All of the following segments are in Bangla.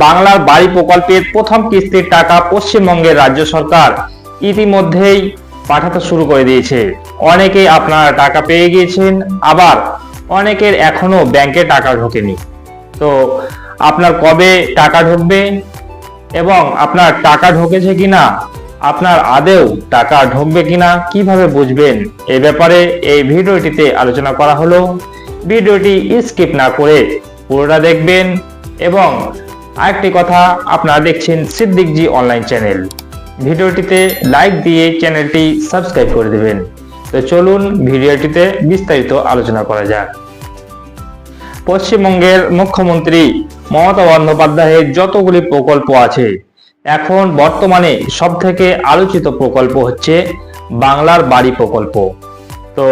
বাংলার বাড়ি প্রকল্পের প্রথম কিস্তির টাকা পশ্চিমবঙ্গের রাজ্য সরকার ইতিমধ্যেই পাঠাতে শুরু করে দিয়েছে। অনেকেই আপনারা টাকা পেয়ে গিয়েছেন, আবার অনেকের এখনো ব্যাংকে টাকা ঢোকেনি। তো আপনার কবে টাকা ঢুকবে এবং আপনার টাকা ঢুকেছে কিনা, আপনার আদেও টাকা ঢুকবে কিনা কিভাবে বুঝবেন, এই ব্যাপারে এই ভিডিওটিতে আলোচনা করা হলো। ভিডিওটি স্কিপ না করে পুরোটা দেখবেন। এবং আরেকটি কথা, আপনারা দেখছেন সিদ্দিকজি অনলাইন চ্যানেল, ভিডিওটিতে লাইক দিয়ে চ্যানেলটি সাবস্ক্রাইব করে দেবেন। তো চলুন ভিডিওটিতে বিস্তারিত আলোচনা করা যাক। পশ্চিমবঙ্গের মুখ্যমন্ত্রী মমতা বন্দ্যোপাধ্যায়ের যতগুলি প্রকল্প আছে, এখন বর্তমানে সবথেকে আলোচিত প্রকল্প হচ্ছে বাংলার বাড়ি প্রকল্প। তো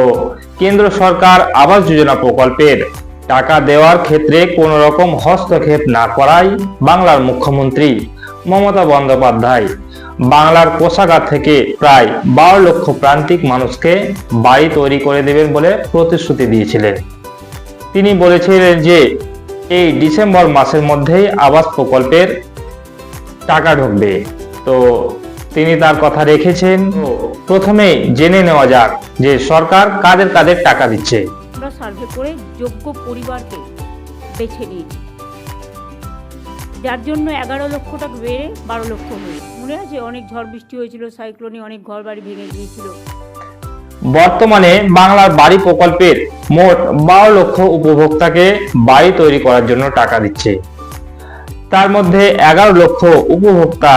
কেন্দ্র সরকার আবাস যোজনা প্রকল্পের টাকা দেওয়ার ক্ষেত্রে কোনো রকম হস্তক্ষেপ না করায় বাংলার মুখ্যমন্ত্রী মমতা বন্দ্যোপাধ্যায় বাংলার কোষাগার থেকে প্রায় 12 লক্ষ প্রান্তিক মানুষকে বাড়ি তৈরি করে দেবেন বলে প্রতিশ্রুতি দিয়েছিলেন। তিনি বলেছিলেন যে এই ডিসেম্বর মাসের মধ্যেই আবাস প্রকল্পের টাকা ঢুকবে। তো তিনি তার কথা রেখেছেন। তো প্রথমে জেনে নেওয়া যাক যে সরকার কাদের কাদের টাকা দিচ্ছে। আমরা সার্ভে করে যোগ্য পরিবারকে বেছে নিয়েছি, যার জন্য 11 লক্ষ টাকা বেড়ে 12 লক্ষ হয়েছে। মনে আছে অনেক ঝড় বৃষ্টি হয়েছিল, সাইক্লোনে অনেক ঘর বাড়ি ভেঙে গিয়েছিল। বর্তমানে বাংলার বাড়ি প্রকল্পের মোট 12 লক্ষ উপভোক্তাকে বাড়ি তৈরি করার জন্য টাকা দিচ্ছে। তার মধ্যে 11 লক্ষ উপভোক্তা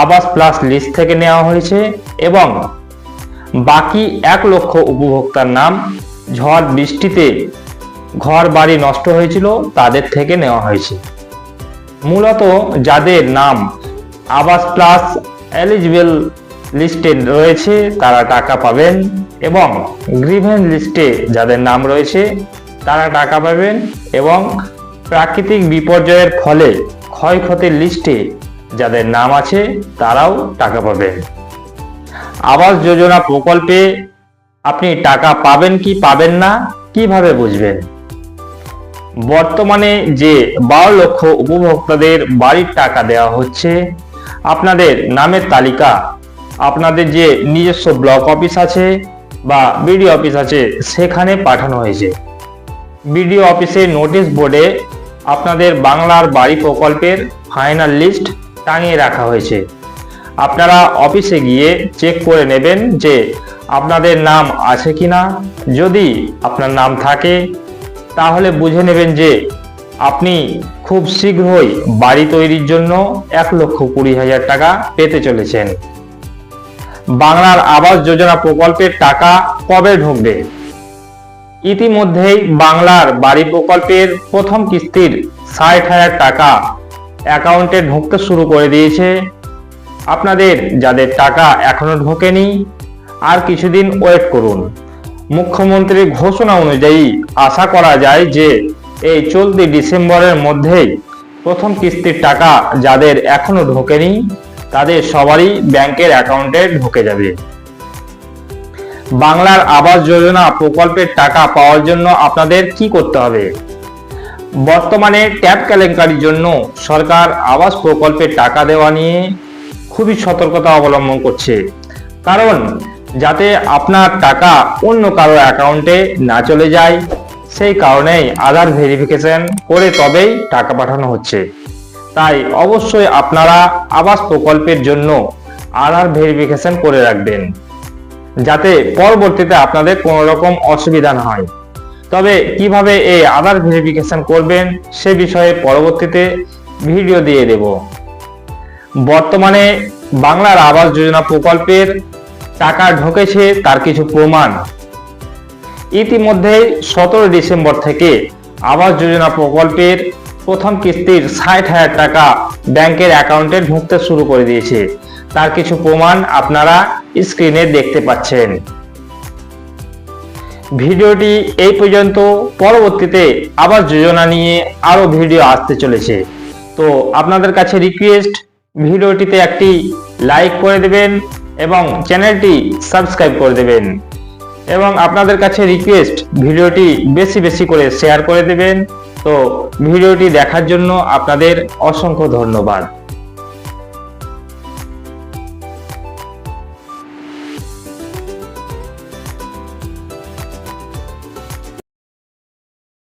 আবাস প্লাস লিস্ট থেকে নেওয়া হয়েছে এবং বাকি 1 লক্ষ উপভোক্তার নাম ঝড় বৃষ্টিতে ঘর বাড়ি নষ্ট হয়েছিল তাদের থেকে নেওয়া হয়েছে। মূলত যাদের নাম আবাস প্লাস এলিজিবল লিস্টে রয়েছে তারা টাকা পাবেন এবং গ্রিভেন্স লিস্টে যাদের নাম রয়েছে তারা টাকা পাবেন এবং প্রাকৃতিক বিপর্যয়ের ফলে ক্ষয়ক্ষতির লিস্টে যাদের নাম আছে তারাও টাকা পাবেন। আবাস যোজনা প্রকল্পে আপনি টাকা পাবেন কি পাবেন না কিভাবে বুঝবেন? বর্তমানে যে 12 লক্ষ উপভোক্তাদের বাড়ির টাকা দেওয়া হচ্ছে, আপনাদের নামের তালিকা আপনাদের যে নিজস্ব ব্লক অফিস আছে বা বিডিও অফিস আছে সেখানে পাঠানো হয়েছে। বিডিও অফিসের নোটিশ বোর্ডে আপনাদের বাংলার বাড়ি প্রকল্পের ফাইনাল লিস্ট টাঙিয়ে রাখা হয়েছে। আপনারা অফিসে গিয়ে চেক করে নেবেন যে আপনাদের নাম আছে কিনা। যদি আপনার নাম থাকে তাহলে বুঝে নেবেন যে আপনি খুব শীঘ্রই বাড়ি তৈরির জন্য 1,20,000 টাকা পেতে চলেছেন। বাংলার আবাস যোজনা প্রকল্পের টাকা কবে ঢুকবে? ইতিমধ্যেই বাংলার বাড়ি প্রকল্পের প্রথম কিস্তির 60,000 টাকা অ্যাকাউন্টে ঢুকতে শুরু করে দিয়েছে। আপনাদের যাদের টাকা এখনো ঢোকেনি আর কিছুদিন ওয়েট করুন। মুখ্যমন্ত্রীর ঘোষণা অনুযায়ী আশা করা যায় যে এই চলতি ডিসেম্বরের মধ্যেই প্রথম কিস্তির টাকা যাদের এখনো ঢোকেনি তাদের সবারই ব্যাংকের অ্যাকাউন্টে ঢুকে যাবে। বাংলার আবাস যোজনা প্রকল্পের টাকা পাওয়ার জন্য আপনাদের কি করতে হবে? বর্তমানে ট্যাপ কেলেঙ্কারির জন্য সরকার আবাস প্রকল্পের টাকা দেওয়া নিয়ে খুবই সতর্কতা অবলম্বন করছে, কারণ যাতে আপনার টাকা অন্য কারো অ্যাকাউন্টে না চলে যায় সেই কারণেই আধার ভেরিফিকেশন করে তবেই টাকা পাঠানো হচ্ছে। তাই অবশ্যই আপনারা আবাস প্রকল্পের জন্য আধার ভেরিফিকেশন করে রাখবেন যাতে পরবর্তীতে আপনাদের কোনো রকম অসুবিধা না হয়। তবে কিভাবে এই আধার ভেরিফিকেশন করবেন সে বিষয়ে পরবর্তীতে ভিডিও দিয়ে দেব। বর্তমানে বাংলার আবাস যোজনা প্রকল্পের টাকা ঢুকেছে তার কিছু প্রমাণ। ইতিমধ্যে 17 ডিসেম্বর থেকে আবাস যোজনা প্রকল্পের প্রথম কিস্তির 60,000 টাকা ব্যাংকের অ্যাকাউন্টে ঢুকতে শুরু করে দিয়েছে। তার কিছু প্রমাণ আপনারা স্ক্রিনে দেখতে পাচ্ছেন। ভিডিওটি এই পর্যন্ত। পরবর্তীতে আবাস যোজনা নিয়ে আরো ভিডিও আসতে চলেছে। তো আপনাদের কাছে রিকোয়েস্ট, ভিডিওটিতে একটি লাইক করে দেবেন এবং চ্যানেলটি সাবস্ক্রাইব করে দেবেন এবং আপনাদের কাছে রিকোয়েস্ট ভিডিওটি বেশি বেশি করে শেয়ার করে দেবেন তো ভিডিওটি দেখার জন্য আপনাদের অসংখ্য ধন্যবাদ।